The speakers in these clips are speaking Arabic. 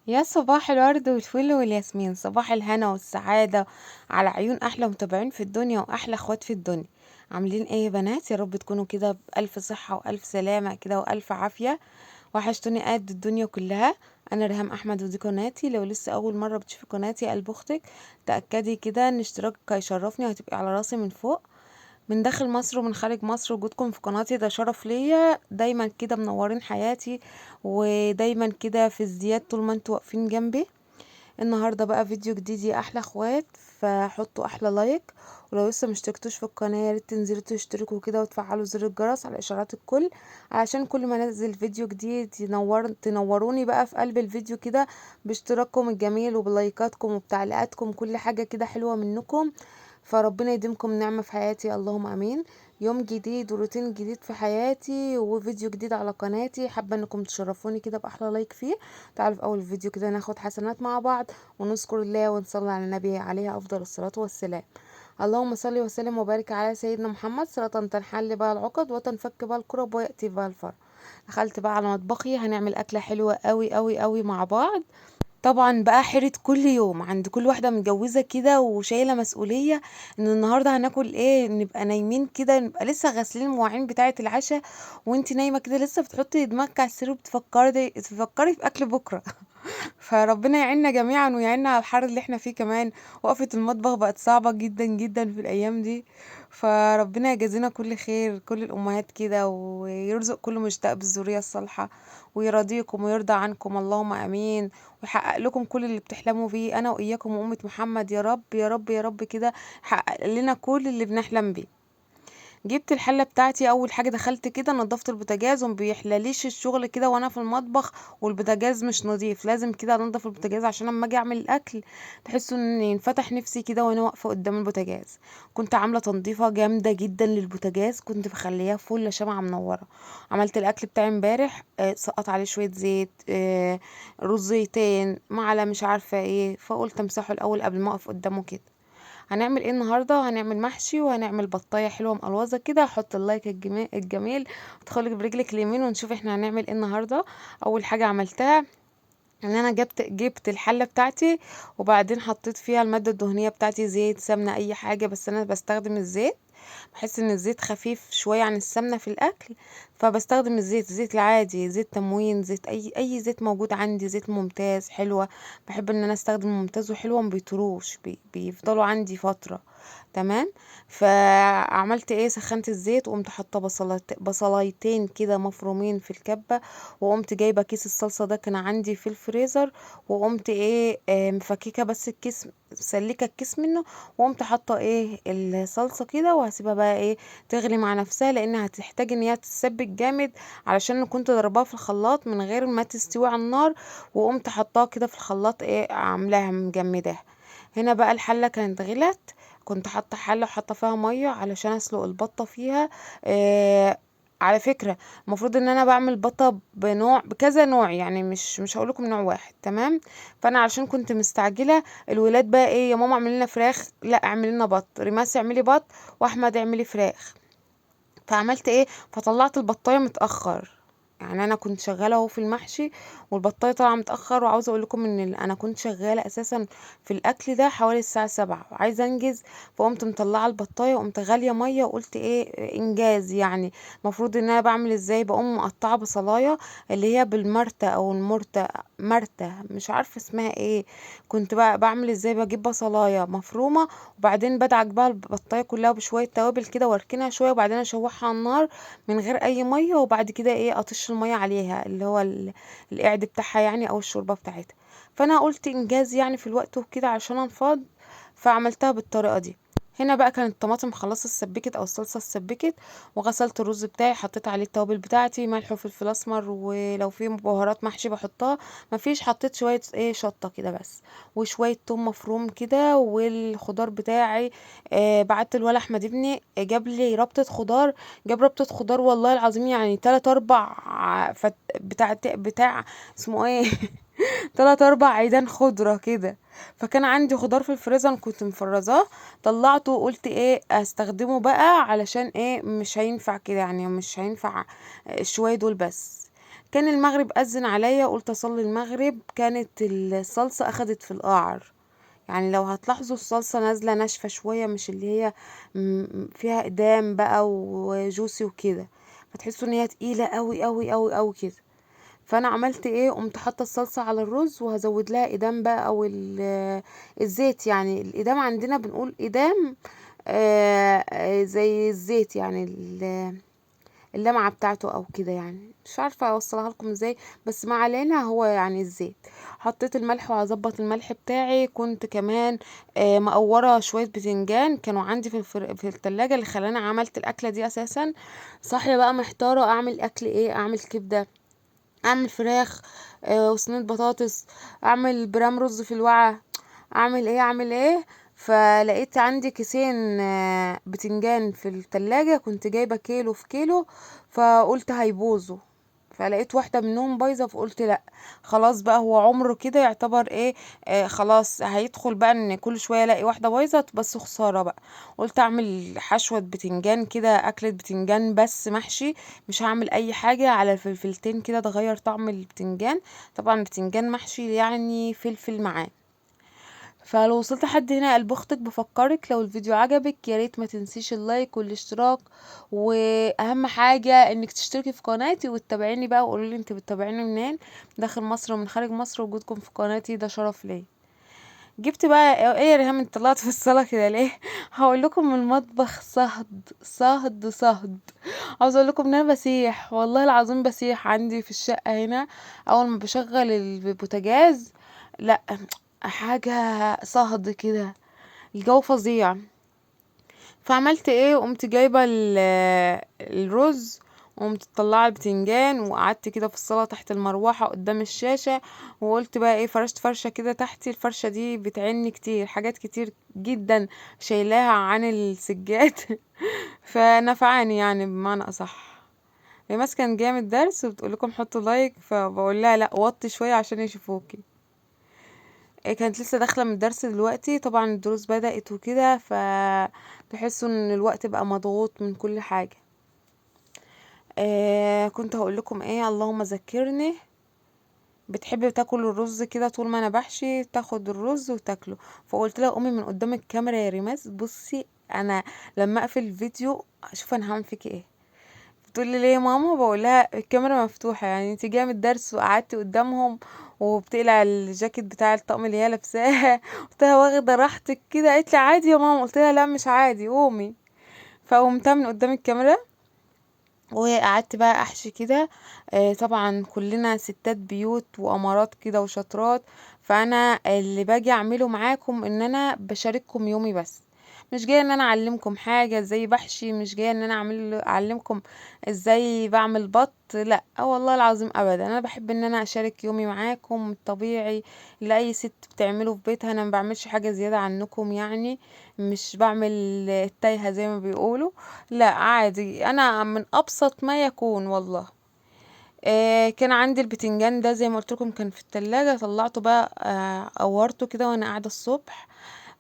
يا صباح الورد والفل والياسمين، صباح الهنا والسعادة على عيون أحلى متابعين في الدنيا وأحلى اخوات في الدنيا. عاملين ايه يا بنات؟ يا رب تكونوا كده بألف صحة وألف سلامة كده وألف عافية. وحشتوني قد الدنيا كلها. أنا ريهام أحمد ودي قناتي. لو لسه أول مرة بتشوفي قناتي قلب أختك، تأكدي كده إن اشتراكك هيشرفني وهتبقي على راسي من فوق. من داخل مصر ومن خارج مصر، وجودكم في قناتي ده شرف ليا. دايما كده منورين حياتي، ودايما كده في ازدياد طول ما انتوا واقفين جنبي. النهارده بقى فيديو جديد يا احلى اخوات، فحطوا احلى لايك. ولو لسه مشتركتوش في القناه يا ريت تنزلوا تشتركوا كده وتفعلوا زر الجرس على اشعارات الكل، علشان كل ما انزل فيديو جديد تنوروني بقى في قلب الفيديو كده باشتراككم الجميل وبلايكاتكم وبتعليقاتكم، كل حاجه كده حلوه منكم. فربنا يديمكم نعمه في حياتي، اللهم امين. يوم جديد وروتين جديد في حياتي وفيديو جديد على قناتي، حابه انكم تشرفوني كده باحلى لايك فيه. تعالوا في اول فيديو كده ناخد حسنات مع بعض، ونذكر الله ونصلي على النبي عليه افضل الصلاة والسلام. اللهم صل وسلم وبارك على سيدنا محمد، صلاة تنحل بها العقد وتنفك بها الكرب ويأتي بها الفرج. دخلت بقى على مطبخي، هنعمل أكلة حلوة قوي قوي قوي مع بعض. طبعا بقى حيرة كل يوم عند كل واحدة متجوزة كده وشايلة مسؤولية، ان النهاردة هناكل ايه. نبقى نايمين كده، نبقى لسه غاسلين المواعين بتاعة العشاء، وانتي نايمة كده لسه بتحطي دماغك على السرير تفكري في اكل بكرة. فربنا يعيننا جميعا ويعيننا على الحر اللي احنا فيه كمان. وقفة المطبخ بقت صعبة جدا جدا في الأيام دي. فربنا يجازينا كل خير، كل الأمهات كده، ويرزق كل مشتاق بالذرية الصالحة، ويرضيكم ويرضى عنكم، اللهم آمين. ويحقق لكم كل اللي بتحلموا بيه، أنا وإياكم وأمة محمد، يا رب يا رب يا رب كده. يحقق لنا كل اللي بنحلم بيه. جبت الحله بتاعتي، اول حاجه دخلت كده نضفت البوتاجاز، وما بيحلاليش الشغل كده وانا في المطبخ والبوتاجاز مش نظيف. لازم كده انضف البوتاجاز عشان لما اجي اعمل الاكل تحسوا ان ينفتح نفسي كده وانا واقفه قدام البوتاجاز. كنت عامله تنظيفه جامده جدا للبوتاجاز، كنت مخلياه فل شمعه منوره. عملت الاكل بتاعي امبارح، سقط عليه شويه زيت، رزيتين معلقه مش عارفه ايه، فقلت امسحه الاول قبل ما اقف قدامه كده. هنعمل ايه النهارده؟ هنعمل محشي وهنعمل بطايه حلوه مقلوظه كده. حط اللايك الجميل، ادخلي برجلك اليمين ونشوف احنا هنعمل ايه النهارده. اول حاجه عملتها ان انا جبت الحله بتاعتي، وبعدين حطيت فيها الماده الدهنيه بتاعتي، زيت سمنه اي حاجه، بس انا بستخدم الزيت. بحس ان الزيت خفيف شويه عن السمنه في الاكل، فبستخدم الزيت العادي، زيت تموين، زيت اي زيت موجود عندي، زيت ممتاز حلوه. بحب ان انا استخدم ممتاز وحلوه، ما بيطروش، بيفضلوا عندي فتره. تمام. فعملت ايه؟ سخنت الزيت وقمت حاطه بصلايتين كده مفرومين في الكبه، وقمت جايبه كيس الصلصه ده كان عندي في الفريزر، وقمت ايه مفككه بس الكيس، سلكه الكيس منه، وقمت حاطه ايه الصلصه كده، وهسيبها بقى ايه تغلي مع نفسها، لانها هتحتاج ان هي تتسبك جامد، علشان انا كنت ضرباها في الخلاط من غير ما تستوي على النار، وقمت حطاها كده في الخلاط ايه عاملاها مجمداها. هنا بقى الحله كانت غلت، كنت حاطه حله وحاطه فيها ميه علشان اسلق البطه فيها. آه على فكره، المفروض ان انا بعمل بطه بكذا نوع، يعني مش هقولكم نوع واحد. تمام. فانا علشان كنت مستعجله، الولاد بقى ايه، يا ماما اعملي لنا فراخ، لا اعملي لنا بط، ريماس اعملي بط، واحمد اعملي فراخ. فعملت ايه؟ فطلعت البطايه متاخر. يعني انا كنت شغاله اهو في المحشي، والبطايه طالعه متاخر. وعاوزه اقول لكم ان انا كنت شغاله اساسا في الاكل ده حوالي الساعه 7 وعايزه انجز. فقمت مطلعه البطايه وقمت غاليه ميه، وقلت ايه انجاز يعني. المفروض ان انا بعمل ازاي؟ بقوم مقطعه بصلايه، اللي هي بالمرته او المرته، مرته مش عارفه اسمها ايه. كنت بقى بعمل ازاي؟ بجيب بصلايه مفرومه، وبعدين بدعك بقى البطايه كلها بشويه توابل كده، واركنها شويه، وبعدين اشوحها على النار من غير اي ميه، وبعد كده ايه اطش الميه عليها، اللي هو القعد بتاعها يعني، او الشوربه بتاعتها. فانا قلت انجاز يعني في الوقت وكده عشان انفض، فعملتها بالطريقه دي. هنا بقى كانت الطماطم خلاص اتسبكت او الصلصه اتسبكت، وغسلت الرز بتاعي، حطيت عليه التوابل بتاعتي، ملح وفلفل اسمر، ولو في بهارات محشي بحطها، مفيش حطيت شويه ايه شطه كده بس، وشويه توم مفروم كده، والخضار بتاعي. بعت الولا احمد ابني جاب لي ربطه خضار، جاب ربطه خضار والله العظيم يعني 3 4 بتاع اسمه ايه 3 4 عيدان خضره كده. فكان عندي خضار في الفريزر كنت مفرزاه، طلعته وقلت ايه استخدمه بقى، علشان ايه مش هينفع كده يعني، مش هينفع الشوية دول بس. كان المغرب أذن عليا، قلت اصلي المغرب، كانت الصلصة اخدت في القعر. يعني لو هتلاحظوا الصلصة نازلة ناشفة شوية، مش اللي هي فيها إدام بقى وجوسي وكده، فتحسوا ان هي تقيلة قوي قوي قوي قوي كده. فانا عملت ايه، قمت حاطه الصلصه على الرز وهزود لها ادام بقى او الزيت. يعني الادام عندنا بنقول ادام، زي الزيت يعني اللمعه بتاعته او كده، يعني مش عارفه اوصلها لكم ازاي، بس ما علينا، هو يعني الزيت. حطيت الملح وهظبط الملح بتاعي. كنت كمان مقوره شويه بتنجان كانوا عندي في التلاجة، اللي خلاني عملت الاكله دي اساسا. صاحيه بقى محتاره اعمل اكل ايه، اعمل كبده، اعمل فراخ، وصينيه بطاطس، اعمل برام رز في الوعاء، اعمل ايه. فلقيت عندي كيسين بتنجان في التلاجة، كنت جايبه كيلو في كيلو، فقلت هيبوظوا. فلقيت واحده منهم بايظه، فقلت لا خلاص بقى، هو عمره كده يعتبر ايه، خلاص هيدخل بقى ان كل شويه الاقي واحده بايظه، بس خساره بقى. قلت اعمل حشوه بتنجان كده، اكله بتنجان بس محشي، مش هعمل اي حاجه، على الفلفلتين كده تغير طعم البتنجان. طبعا بتنجان محشي يعني فلفل معاه. فلو وصلت لحد هنا قلب اختك بفكرك، لو الفيديو عجبك يا ريت ما تنسيش اللايك والاشتراك، واهم حاجه انك تشتركي في قناتي وتتابعيني بقى، وقولوا لي انت بتتابعيني منين، داخل مصر ومن خارج مصر. وجودكم في قناتي ده شرف ليا. جبت بقى ايه يا ريهام، انت طلعت في الصاله كده ليه؟ هقول لكم المطبخ صهد صهد صهد. عاوز اقول لكم ان انا بسيح، والله العظيم بسيح عندي في الشقه هنا اول ما بشغل البوتاجاز. لا، حاجه صهد كده، الجو فظيع. فعملت ايه، قمت جايبه الرز، وقمت مطلعه البتنجان، وقعدت كده في الصاله تحت المروحه قدام الشاشه، وقلت بقى ايه، فرشت فرشه كده تحتي. الفرشه دي بتعني كتير، حاجات كتير جدا شايلاها عن السجاد. فنفعني يعني بمعنى اصح. هي ماسكه جامد درس وبتقول لكم حطوا لايك، فبقول لها لا وطي شويه عشان يشوفوكي. كانت لسه داخله من الدرس دلوقتي، طبعا الدروس بدأت وكده، فتحسوا ان الوقت بقى مضغوط من كل حاجه. كنت هقول لكم ايه، اللهم ذكرني. بتحب تاكل الرز كده طول ما انا بحشي، تاخد الرز وتاكله. فقلت لها قومي من قدام الكاميرا يا ريماس، بصي انا لما اقفل الفيديو اشوف انا هعمل فيكي ايه. بتقول لي ليه يا ماما، بقول لها الكاميرا مفتوحه، يعني انت جايه من الدرس وقعدتي قدامهم وبتقلع الجاكيت بتاع الطقم اللي هي لابساه. قلت لها واخده راحتك كده، قالت لي عادي يا ماما، قلت لها لا مش عادي، قومي. فقمتها من قدام الكاميرا وقعدت بقى احشي كده. طبعا كلنا ستات بيوت وامارات كده وشاطرات، فانا اللي باجي اعمله معاكم ان انا بشارككم يومي بس، مش جايه ان انا اعلمكم حاجه ازاي بحشي، مش جايه ان انا اعلمكم ازاي بعمل بط، لا والله العظيم ابدا. انا بحب ان انا اشارك يومي معاكم الطبيعي اللي اي ست بتعمله في بيتها. انا ما بعملش حاجه زياده عنكم يعني، مش بعمل التايهه زي ما بيقولوا، لا عادي، انا من ابسط ما يكون والله. كان عندي البتنجان ده زي ما قلت لكم كان في التلاجة، طلعته بقى قورته كده وانا قاعده الصبح،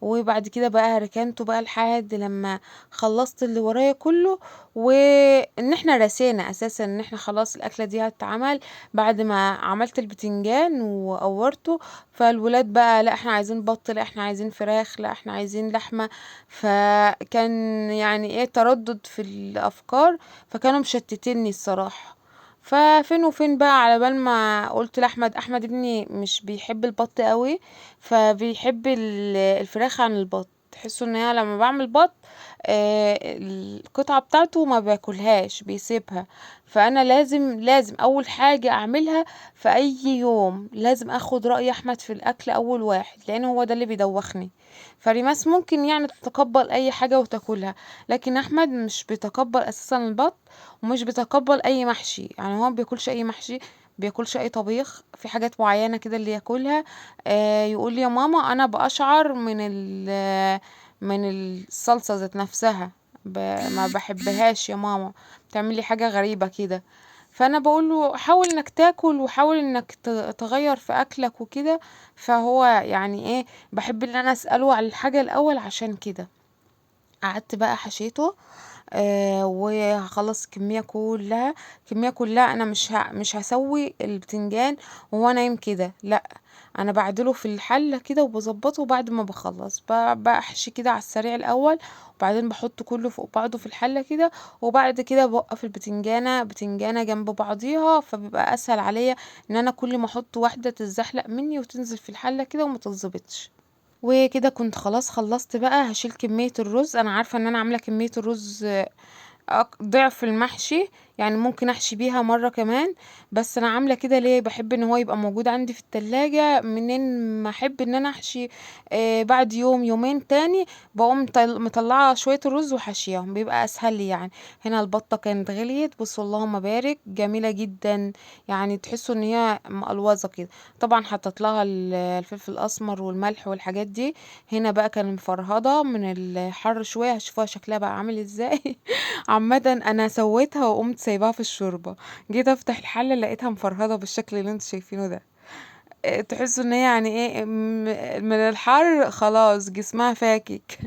وبعد كده بقى ركنته بقى لحد لما خلصت اللي ورايا كله. وان احنا رسينا اساسا ان احنا خلاص الاكله دي هتتعمل بعد ما عملت البتنجان وقورته. فالولاد بقى لا احنا عايزين بط، لا احنا عايزين فراخ، لا احنا عايزين لحمه. فكان يعني ايه تردد في الافكار، فكانوا مشتتيني الصراحه. ففين وفين بقى على بال ما قلت لاحمد، احمد ابني مش بيحب البط قوي، فبيحب الفراخ عن البط. تحسوا ان هي لما بعمل بط القطعة بتاعته ما باكلهاش بيسيبها. فانا لازم اول حاجة اعملها في اي يوم لازم اخد رأي احمد في الاكل اول واحد، لان هو ده اللي بيدوخني. فريماس ممكن يعني تتقبل اي حاجة وتاكلها، لكن احمد مش بيتقبل اساسا البط، ومش بيتقبل اي محشي. يعني هو ما بياكلش اي محشي، بياكلش اي طبيخ، في حاجات معينة كده اللي ياكلها. يقول لي يا ماما انا بقشعر من الصلصة ذات نفسها، ما بحبهاش يا ماما، بتعملي حاجة غريبة كده. فانا بقول له حاول انك تاكل، وحاول انك تغير في اكلك وكده. فهو يعني ايه، بحب ان انا اساله على الحاجة الاول، عشان كده قعدت بقى حشيته. وهخلص الكمية كلها. انا مش هسوي البتنجان وهو نايم كده، لا، انا بعدله في الحله كده وبظبطه. بعد ما بخلص بحشي كده على السريع الاول، وبعدين بحط كله فوق بعضه في الحله كده، وبعد كده بوقف البتنجانه بتنجانه جنب بعضيها، فبيبقى اسهل عليا ان انا كل ما احط واحده تتزحلق مني وتنزل في الحله كده وما تتظبطش. وكده كنت خلاص خلصت بقى. هشيل كميه الرز، انا عارفه ان انا عامله كميه الرز ضعف المحشي، يعني ممكن احشي بيها مرة كمان. بس انا عاملة كده ليه؟ بحب ان هو يبقى موجود عندي في التلاجة، منين ما احب ان انا احشي بعد يوم يومين تاني بقوم مطلعة شوية الرز وحشيهم، بيبقى اسهل لي يعني. هنا البطة كانت غليت، بصوا اللهم بارك، جميلة جدا، يعني تحسوا ان هي مقلوظة كده. طبعا حطيت لها الفلفل الاسمر والملح والحاجات دي. هنا بقى كان مفرهضة من الحر شوية، هشوفوها شكلها بقى عامل ازاي. عامة انا سويتها وقمت سايباها في الشوربة، جيت افتح الحلة لقيتها مفرهدة بالشكل اللي انتوا شايفينه ده. تحسوا ان هي يعني ايه، من الحر خلاص جسمها فاكك.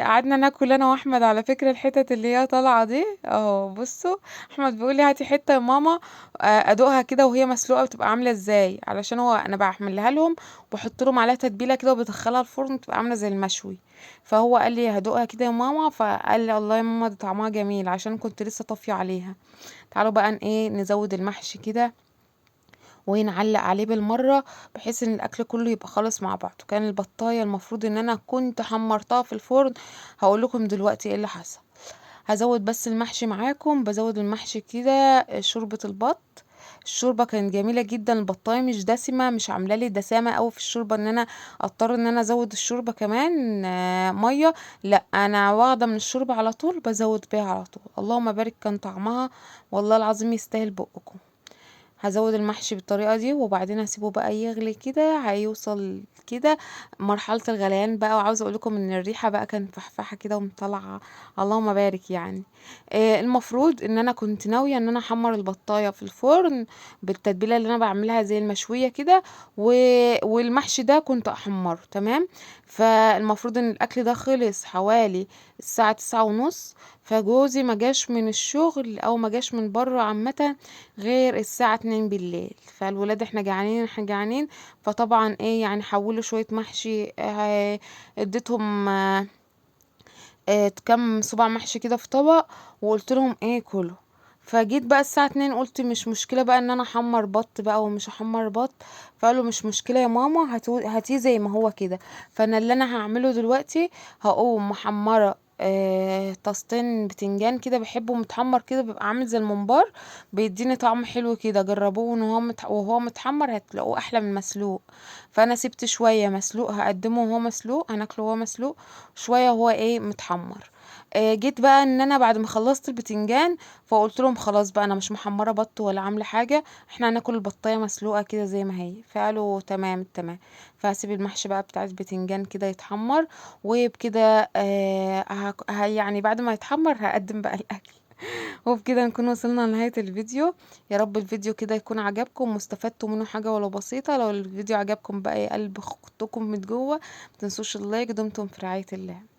قعدنا ناكل انا واحمد على فكرة الحتت اللي هي طالعة دي اهو. بصوا، احمد بيقول لي هاتي حتة يا ماما ادوقها كده وهي مسلوقة بتبقى عاملة ازاي، علشان هو انا بعملها لهم وبحط لهم عليها تتبيلة كده وبدخلها الفرن تبقى عاملة زي المشوي. فهو قال لي هدوقها كده يا ماما، فقال لي الله يا ماما ده طعمها جميل، عشان كنت لسه طافية عليها. تعالوا بقى ايه نزود المحشي كده ونعلق عليه بالمرة، بحيث ان الاكل كله يبقى خالص مع بعضه. كان البطاية المفروض ان انا كنت حمرتها في الفرن، هقول لكم دلوقتي ايه اللي حصل. هزود بس المحشي معاكم، بزود المحشي كده شوربة البط. الشوربة كانت جميلة جدا، البطاية مش دسمة، مش عاملة لي دسامة قوي في الشوربة ان انا اضطر ان انا ازود الشوربة كمان مية. لا، انا واخدة من الشوربة على طول بزود بيها على طول. اللهم بارك، كان طعمها والله العظيم يستاهل بقكم. هزود المحشي بالطريقة دي وبعدين هسيبه بقى يغلي كده، هيوصل كده مرحلة الغليان بقى. وعاوزة اقولكم ان الريحة بقى كانت فحفحة كده ومطلعة، اللهم بارك يعني. المفروض ان انا كنت ناوية ان انا احمر البطاية في الفرن بالتتبيلة اللي انا بعملها زي المشوية كده، والمحشي ده كنت احمره تمام. فالمفروض ان الاكل ده خلص حوالي الساعة 9:30، فجوزي ما جاش من الشغل او ما جاش من بره عامة غير الساعة 2 بالليل. فالولاد احنا جعانين احنا جعانين، فطبعا ايه يعني حولوا شوية محشي، اديتهم كام صباع محشي كده في طبق، وقلت لهم ايه كلوا. فجيت بقى الساعة 2 قلت مش مشكلة بقى ان انا احمر بط بقى ومش احمر بط. فقالوا مش مشكلة يا ماما، هاتيه زي ما هو كده. فانا اللي انا هعمله دلوقتي هقوم محمرة طاستين بتنجان كده، بحبه متحمر كده بيبقى عامل زي الممبار، بيديني طعم حلو كده. جربوه ان هو وهو متحمر هتلاقوه احلى من مسلوق. فانا سبت شوية مسلوق هقدمه وهو مسلوق، هناكله وهو مسلوق، شوية هو ايه متحمر. جيت بقى ان انا بعد ما خلصت البتنجان فقلت لهم خلاص بقى انا مش محمره بط ولا عامله حاجه، احنا هناكل البطايه مسلوقه كده زي ما هي. فقالوا تمام تمام. فهسيب المحشي بقى بتاع البتنجان كده يتحمر، وبكده يعني بعد ما يتحمر هقدم بقى الاكل. وبكده نكون وصلنا لنهاية الفيديو. يا رب الفيديو كده يكون عجبكم واستفدتوا منه حاجة ولو بسيطة. لو الفيديو عجبكم بقى يا قلب اختكم من جوه، متنسوش اللايك. دمتم في رعاية الله.